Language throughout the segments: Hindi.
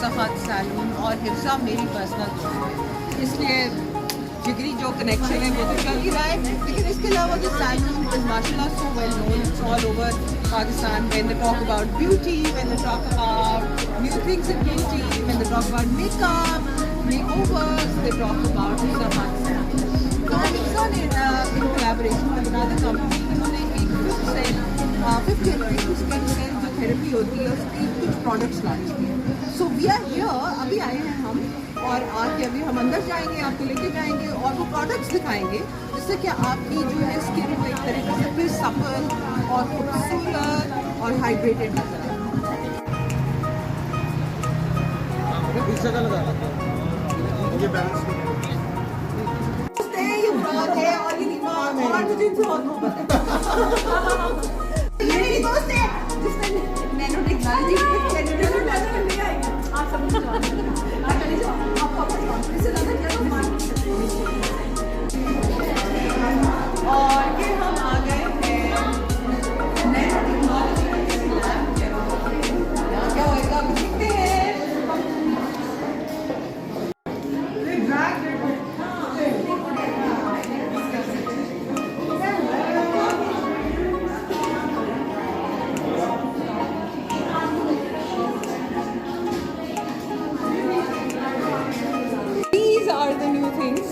सैलून और हिफ्सा मेरी पर्सनल दोस्त है, इसलिए जिगरी जो कनेक्शन है वो तो चल ही रहा है। लेकिन इसके अलावा जो सैलून इज माशाल्लाह so well known, it's all over Pakistan. When they talk about beauty, when they talk about new things in beauty, when they talk about makeup, makeovers, they talk about Hifsa. So Hifsa ने in collaboration with another company इन्होंने एक 50 स्किन जो थेरेपी होती है उसकी कुछ प्रोडक्ट्स लॉन्च किए। सो वी आर हियर, अभी आए हैं हम और आके अभी हम अंदर जाएंगे, आपको लेके जाएंगे और वो प्रोडक्ट्स दिखाएंगे जिससे कि आपकी जो है स्किन को एक तरीके से फिर सफल और खूबसूरत और हाइड्रेटेड नजर आए। और मुझे इनसे बहुत मोहब्बत है। ये मेरी दोस्त है जिसने नैनो टेक्नोलॉजी आप सब और ये हम आ गए हैं नैनो टेक्नोलॉजी लैब। क्या होएगा आप देखते हैं।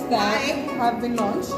That have been launched.